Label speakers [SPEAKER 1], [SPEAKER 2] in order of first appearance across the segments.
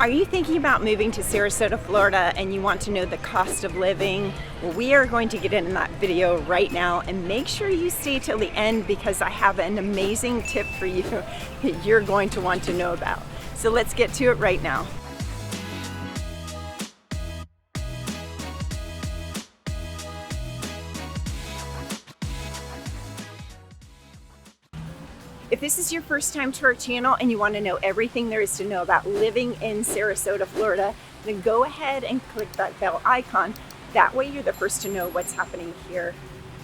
[SPEAKER 1] Are you thinking about moving to Sarasota, Florida, and you want to know the cost of living? Well, we are going to get into that video right now, and make sure you stay till the end because I have an amazing tip for you that you're going to want to know about. So let's get to it right now. If this is your first time to our channel and you want to know everything there is to know about living in Sarasota, Florida, then go ahead and click that bell icon. That way you're the first to know what's happening here.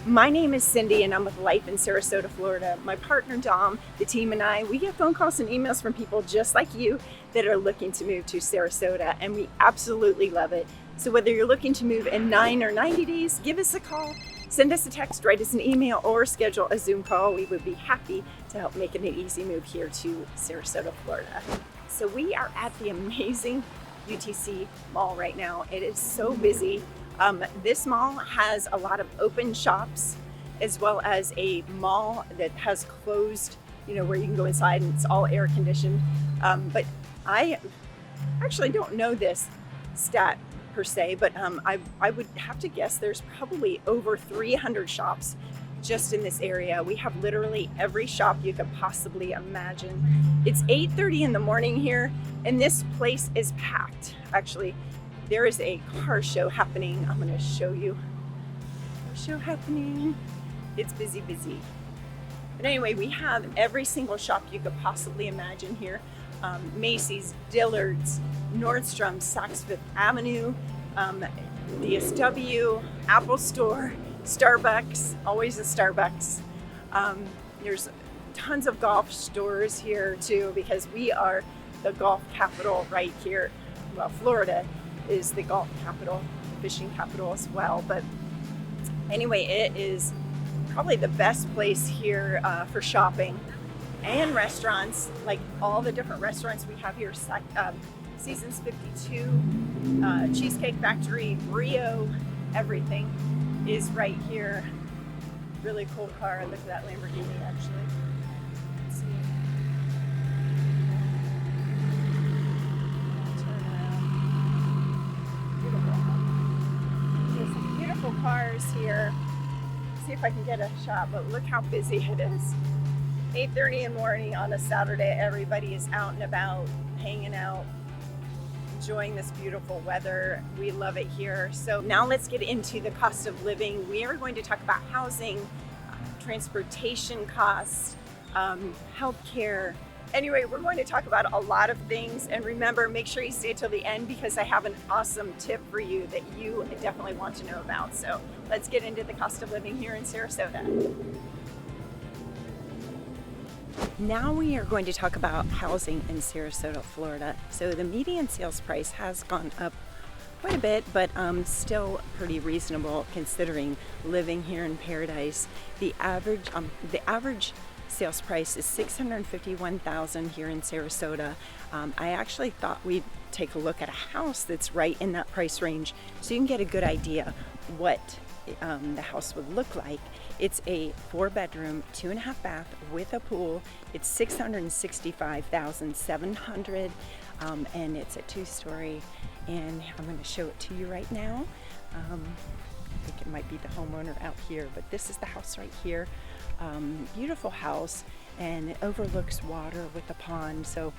[SPEAKER 1] My name is Cindy and I'm with Life in Sarasota, Florida. My partner Dom, the team and I, we get phone calls and emails from people just like you that are looking to move to Sarasota, and we absolutely love it. So whether you're looking to move in 9 or 90 days, give us a call. Send us a text, write us an email, or schedule a Zoom call. We would be happy to help make it an easy move here to Sarasota, Florida. So we are at the amazing UTC mall right now. It is so busy. This mall has a lot of open shops as well as a mall that has closed, where you can go inside and it's all air conditioned. But I actually don't know this stat per se, but I would have to guess there's probably over 300 shops just in this area. We have literally every shop you could possibly imagine. It's 8:30 in the morning here and this place is packed. Actually, there is a car show happening. I'm going to show you a show happening. It's busy. But anyway, we have every single shop you could possibly imagine here. Macy's, Dillard's, Nordstrom, Saks Fifth Avenue, DSW, Apple Store, Starbucks, always a Starbucks. There's tons of golf stores here too, because we are the golf capital right here. Well, Florida is the golf capital, fishing capital as well. But anyway, it is probably the best place here for shopping and restaurants, like all the different restaurants we have here. Seasons 52, Cheesecake Factory, Rio, everything is right here. Really cool car. Look at that Lamborghini actually. Let's see. Turn around. Beautiful. There's some beautiful cars here. See if I can get a shot, but look how busy it is. 8:30 in the morning on a Saturday, everybody is out and about, hanging out, enjoying this beautiful weather. We love it here. So now let's get into the cost of living. We are going to talk about housing, transportation costs, healthcare. Anyway, we're going to talk about a lot of things. And remember, make sure you stay till the end because I have an awesome tip for you that you definitely want to know about. So let's get into the cost of living here in Sarasota. Now we are going to talk about housing in Sarasota, Florida. So the median sales price has gone up quite a bit, but still pretty reasonable considering living here in paradise. The average sales price is $651,000 here in Sarasota. I actually thought we'd take a look at a house that's right in that price range so you can get a good idea what the house would look like. It's a 4-bedroom, 2.5 bath with a pool. It's $665,700, and it's a 2-story. And I'm going to show it to you right now. I think it might be the homeowner out here, but this is the house right here. Beautiful house, and it overlooks water with a pond. So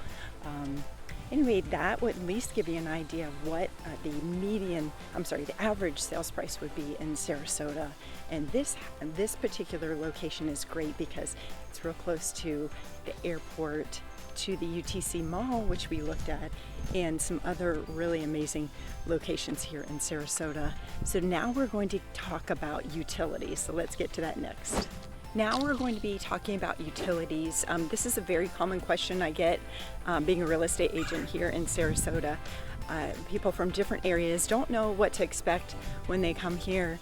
[SPEAKER 1] anyway, that would at least give you an idea of what the average sales price would be in Sarasota. And this particular location is great because it's real close to the airport, to the UTC Mall, which we looked at, and some other really amazing locations here in Sarasota. So now we're going to talk about utilities. So let's get to that next. Now we're going to be talking about utilities. This is a very common question I get being a real estate agent here in Sarasota. People from different areas don't know what to expect when they come here.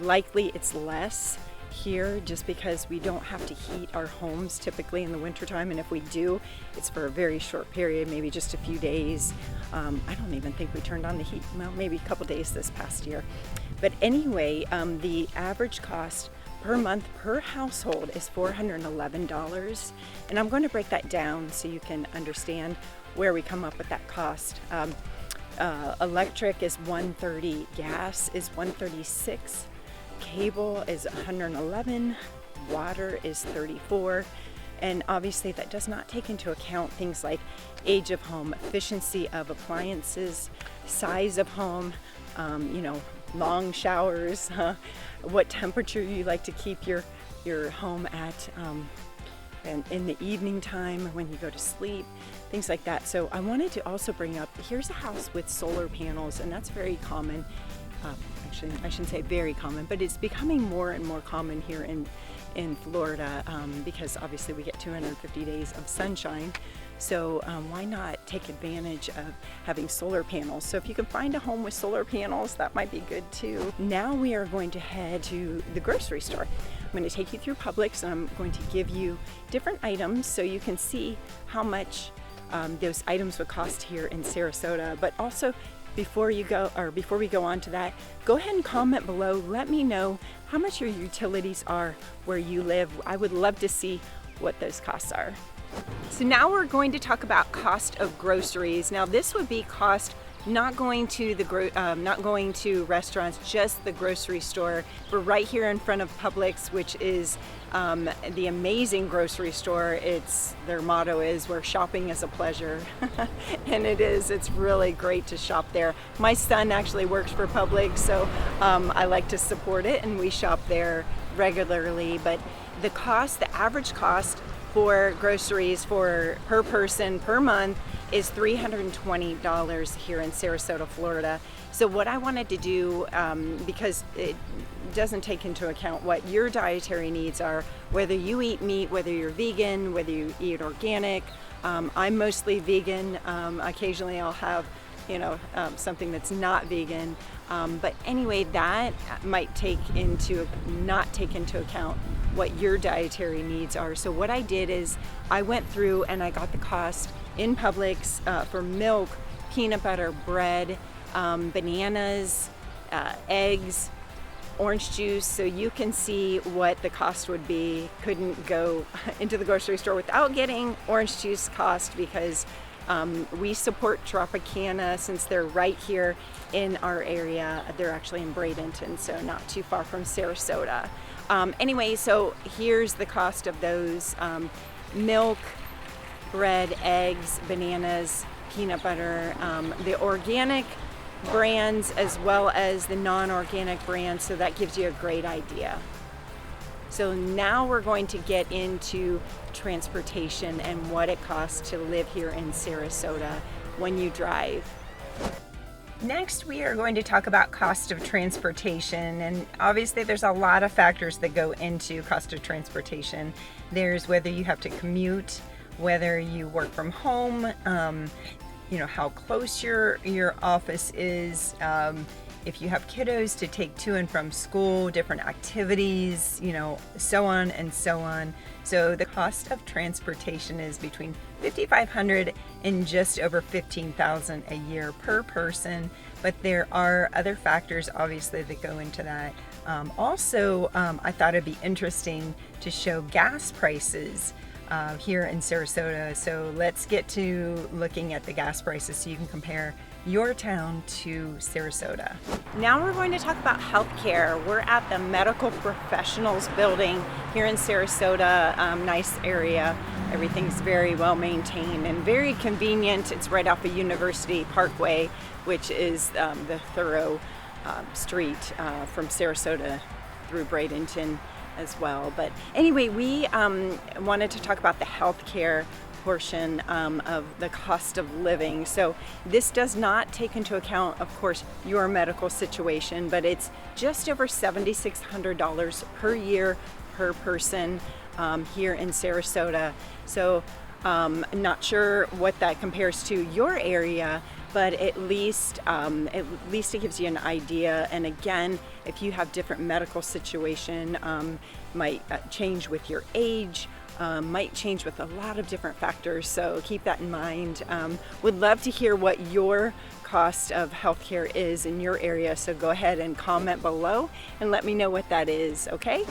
[SPEAKER 1] Likely it's less here just because we don't have to heat our homes typically in the wintertime, and if we do, it's for a very short period, maybe just a few days. I don't even think we turned on the heat, well, maybe a couple days this past year. But anyway, the average cost per month per household is $411, and I'm going to break that down so you can understand where we come up with that cost. Electric is $130, gas is $136, cable is $111, water is $34, and obviously that does not take into account things like age of home, efficiency of appliances, size of home, long showers, what temperature you like to keep your home at, and in the evening time when you go to sleep, things like that. So I wanted to also bring up, here's a house with solar panels, and that's very common. Actually, I shouldn't say very common, but it's becoming more and more common here in Florida, because obviously we get 250 days of sunshine. So why not take advantage of having solar panels? So if you can find a home with solar panels, that might be good too. Now we are going to head to the grocery store. I'm going to take you through Publix, and I'm going to give you different items so you can see how much those items would cost here in Sarasota. But also, before we go on to that, go ahead and comment below. Let me know how much your utilities are where you live. I would love to see what those costs are. So now we're going to talk about cost of groceries. Now this would be cost not going to restaurants, just the grocery store. We're right here in front of Publix, which is the amazing grocery store. Their motto is, where shopping is a pleasure. And it is. It's really great to shop there. My son actually works for Publix, so I like to support it, and we shop there regularly. But the average cost for groceries per person per month is $320 here in Sarasota, Florida. So what I wanted to do, because it doesn't take into account what your dietary needs are, whether you eat meat, whether you're vegan, whether you eat organic. I'm mostly vegan. Occasionally I'll have something that's not vegan. But anyway, that might not take into account what your dietary needs are. So what I did is I went through and I got the cost in Publix for milk, peanut butter, bread, bananas, eggs, orange juice, so you can see what the cost would be. Couldn't go into the grocery store without getting orange juice cost, because we support Tropicana since they're right here in our area. They're actually in Bradenton, so not too far from Sarasota. Anyway, so here's the cost of those: milk, bread, eggs, bananas, peanut butter, the organic brands as well as the non-organic brands, so that gives you a great idea. So now we're going to get into transportation and what it costs to live here in Sarasota when you drive. Next, we are going to talk about cost of transportation, and obviously there's a lot of factors that go into cost of transportation. There's whether you have to commute, whether you work from home, how close your office is, if you have kiddos to take to and from school, different activities, so on and so on. So the cost of transportation is between $5,500 and just over $15,000 a year per person. But there are other factors, obviously, that go into that. Also, I thought it'd be interesting to show gas prices here in Sarasota. So let's get to looking at the gas prices so you can compare your town to Sarasota. Now we're going to talk about healthcare. We're at the Medical Professionals building here in Sarasota. Nice area. Everything's very well maintained and very convenient. It's right off of University Parkway, which is the thorough street from Sarasota through Bradenton as well. But anyway, we wanted to talk about the healthcare portion of the cost of living. So this does not take into account, of course, your medical situation, but it's just over $7,600 per year per person here in Sarasota. So not sure what that compares to your area, but at least it gives you an idea. And again, if you have different medical situation, might change with your age, might change with a lot of different factors, so keep that in mind. Would love to hear what your cost of healthcare is in your area, so go ahead and comment below and let me know what that is, okay?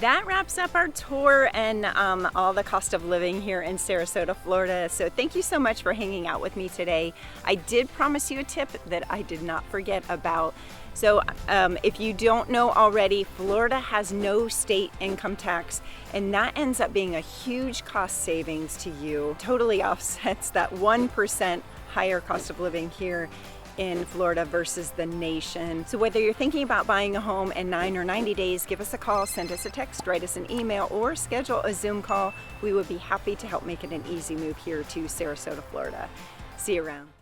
[SPEAKER 1] That wraps up our tour and all the cost of living here in Sarasota, Florida. So thank you so much for hanging out with me today. I did promise you a tip that I did not forget about. So if you don't know already, Florida has no state income tax, and that ends up being a huge cost savings to you. Totally offsets that 1% higher cost of living here in Florida versus the nation. So whether you're thinking about buying a home in 9 or 90 days, give us a call, send us a text, write us an email, or schedule a Zoom call. We would be happy to help make it an easy move here to Sarasota, Florida. See you around.